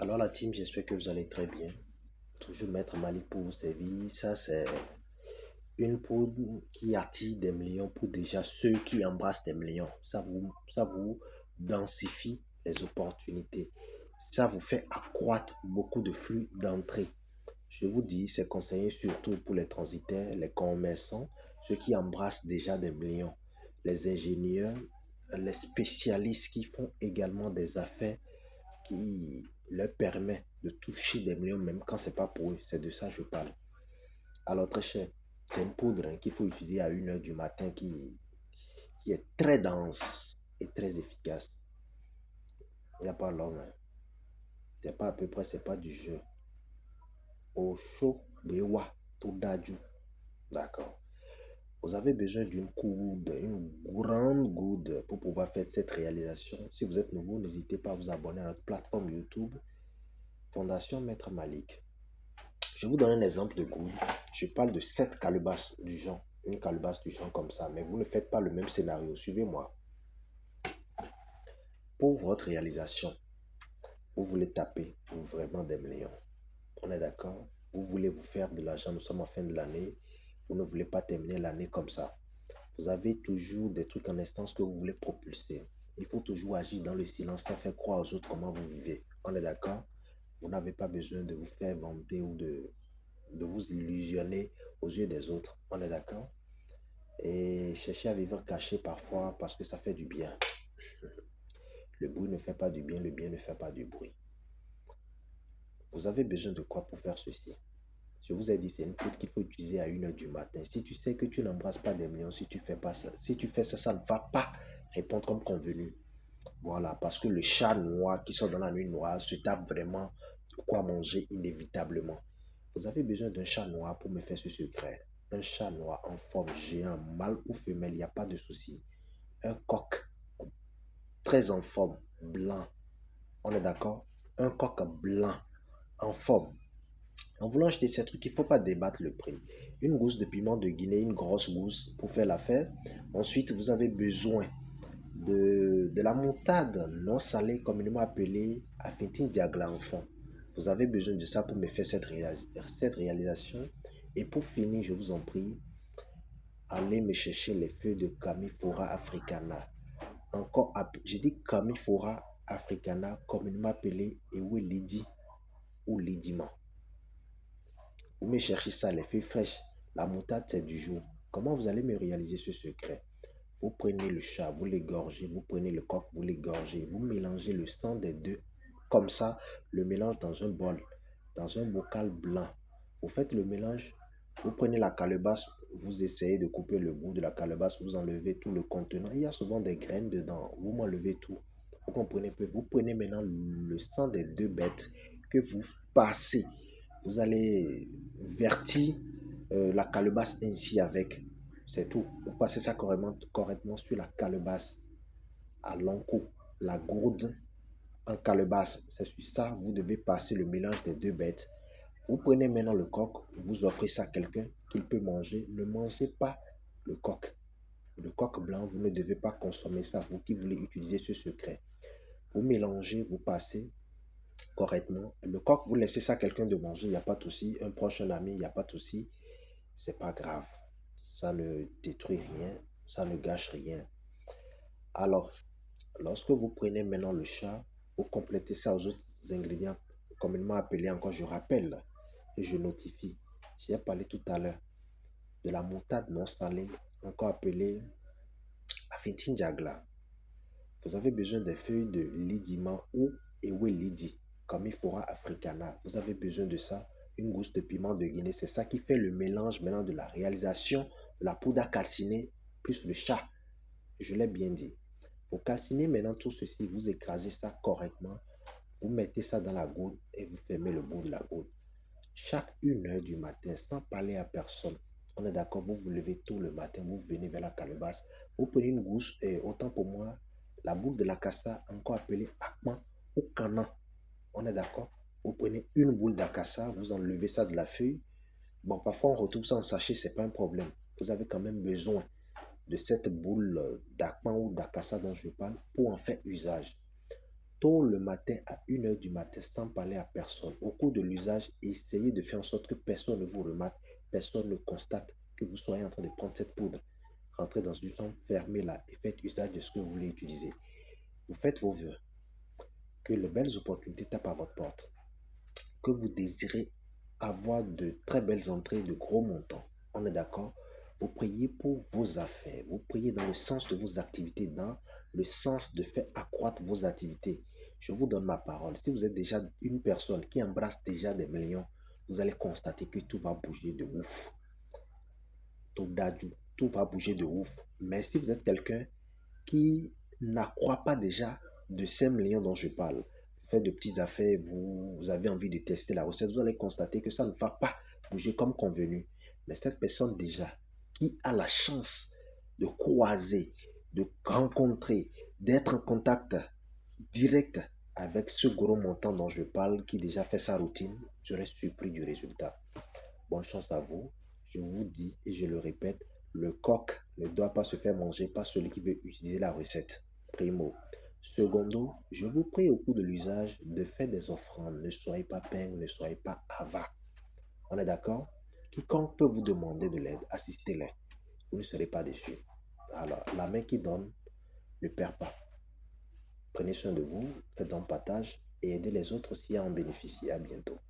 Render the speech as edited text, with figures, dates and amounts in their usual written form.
Alors la team, j'espère que vous allez très bien. Toujours Maître Malik pour vous servir. Ça, c'est une poudre qui attire des millions pour déjà ceux qui embrassent des millions. Ça vous densifie les opportunités. Ça vous fait accroître beaucoup de flux d'entrée. Je vous dis, c'est conseillé surtout pour les transitaires, les commerçants, ceux qui embrassent déjà des millions, les ingénieurs, les spécialistes qui font également des affaires qui leur permet de toucher des millions même quand c'est pas pour eux. C'est de ça que je parle. Alors très cher, c'est une poudre qu'il faut utiliser à 1 heure du matin qui est très dense et très efficace. Il n'y a pas l'homme. Hein. C'est pas à peu près, c'est pas du jeu. Au chaud, bewa, tout d'adju. D'accord. Vous avez besoin d'une coude, une grande goude pour pouvoir faire cette réalisation. Si vous êtes nouveau, n'hésitez pas à vous abonner à notre plateforme YouTube Fondation Maître Malik. Je vous donne un exemple de goût. Je parle de 7 calebasses du genre. Une calebasse du genre comme ça. Mais vous ne faites pas le même scénario. Suivez-moi. Pour votre réalisation, vous voulez taper pour vraiment des millions. On est d'accord? Vous voulez vous faire de l'argent. Nous sommes en fin de l'année. Vous ne voulez pas terminer l'année comme ça. Vous avez toujours des trucs en instance que vous voulez propulser. Il faut toujours agir dans le silence sans faire croire aux autres comment vous vivez. On est d'accord? Vous n'avez pas besoin de vous faire vanter ou de vous illusionner aux yeux des autres. On est d'accord? Et chercher à vivre caché parfois parce que ça fait du bien. Le bruit ne fait pas du bien, le bien ne fait pas du bruit. Vous avez besoin de quoi pour faire ceci? Je vous ai dit, c'est une poudre qu'il faut utiliser à 1 heure du matin. Si tu sais que tu n'embrasses pas des millions, si tu fais pas ça, si tu fais ça, ça ne va pas répondre comme convenu. Voilà, parce que le chat noir qui sort dans la nuit noire se tape vraiment de quoi manger inévitablement. Vous avez besoin d'un chat noir pour me faire ce secret. Un chat noir en forme géant, mâle ou femelle, il n'y a pas de souci. Un coq très en forme, blanc. On est d'accord? Un coq blanc en forme. En voulant acheter ces trucs, il ne faut pas débattre le prix. Une gousse de piment de Guinée, une grosse gousse pour faire l'affaire. Ensuite, vous avez besoin de la moutarde non salée, communément appelée Afintin Diagla enfant. Vous avez besoin de ça pour me faire cette réalisation. Et pour finir, je vous en prie, allez me chercher les feuilles de Camifora africana. Encore, j'ai dit Camifora africana, communément appelée Ewe Lidi ou Lidima. Vous me cherchez ça, les feuilles fraîches. La moutarde, c'est du jour. Comment vous allez me réaliser ce secret? Vous prenez le chat, vous l'égorgez, vous prenez le coq, vous l'égorgez, vous mélangez le sang des deux. Comme ça, le mélange dans un bol, dans un bocal blanc. Vous faites le mélange, vous prenez la calebasse, vous essayez de couper le bout de la calebasse, vous enlevez tout le contenant. Il y a souvent des graines dedans, vous m'enlevez tout. Vous comprenez peu. Vous prenez maintenant le sang des deux bêtes que vous passez. Vous allez vertir la calebasse ainsi avec. C'est tout. Vous passez ça correctement sur la calebasse à long coup. La gourde en calebasse. C'est sur ça vous devez passer le mélange des deux bêtes. Vous prenez maintenant le coq, vous offrez ça à quelqu'un qu'il peut manger. Ne mangez pas le coq. Le coq blanc, vous ne devez pas consommer ça, vous qui voulez utiliser ce secret. Vous mélangez, vous passez correctement. Le coq, vous laissez ça à quelqu'un de manger, il n'y a pas de souci. Un proche, un ami, il n'y a pas de souci. C'est pas grave. Ça ne détruit rien, ça ne gâche rien. Alors, lorsque vous prenez maintenant le chat, vous complétez ça aux autres ingrédients communément appelés encore, je rappelle et je notifie. J'ai parlé tout à l'heure de la moutarde non salée, encore appelée Afintin Jagla. Vous avez besoin des feuilles de lidima ou ewe lidi, comme il fera africana. Vous avez besoin de ça, une gousse de piment de Guinée. C'est ça qui fait le mélange maintenant de la réalisation de la poudre à calciner plus le chat. Je l'ai bien dit. Vous calcinez maintenant tout ceci, vous écrasez ça correctement. Vous mettez ça dans la goutte et vous fermez le bout de la goutte. Chaque 1 heure du matin, sans parler à personne. On est d'accord, vous vous levez tôt le matin, vous venez vers la calebasse, vous prenez une gousse et autant pour moi, la boule de la cassa, encore appelée akman ou canan. On est d'accord? Vous prenez une boule d'acassa, vous enlevez ça de la feuille. Bon, parfois on retrouve ça en sachet, c'est pas un problème. Vous avez quand même besoin de cette boule d'akman ou d'acassa dont je parle pour en faire usage. tôt le matin à 1 heure du matin sans parler à personne. Au cours de l'usage, essayez de faire en sorte que personne ne vous remarque, personne ne constate que vous soyez en train de prendre cette poudre. Rentrez dans une chambre, fermez-la et faites usage de ce que vous voulez utiliser. Vous faites vos vœux, que les belles opportunités tapent à votre porte, que vous désirez avoir de très belles entrées de gros montants. On est d'accord? Vous priez pour vos affaires, vous priez dans le sens de vos activités, dans le sens de faire accroître vos activités. Je vous donne ma parole. Si vous êtes déjà une personne qui embrasse déjà des millions, vous allez constater que tout va bouger de ouf. Tout va bouger de ouf. Mais si vous êtes quelqu'un qui n'accroît pas déjà de ces millions dont je parle, vous faites de petites affaires, vous avez envie de tester la recette, vous allez constater que ça ne va pas bouger comme convenu. Mais cette personne déjà qui a la chance de croiser, de rencontrer, d'être en contact direct avec ce gros montant dont je parle, qui déjà fait sa routine, serait surpris du résultat. Bonne chance à vous. Je vous dis et je le répète, le coq ne doit pas se faire manger par celui qui veut utiliser la recette. Primo. Secondo, je vous prie au cours de l'usage de faire des offrandes. Ne soyez pas peigne, ne soyez pas avare. On est d'accord? Quiconque peut vous demander de l'aide, assistez-les. Vous ne serez pas déçus. Alors, la main qui donne ne perd pas. Prenez soin de vous, faites un partage et aidez les autres s'il y a en bénéficier. À bientôt.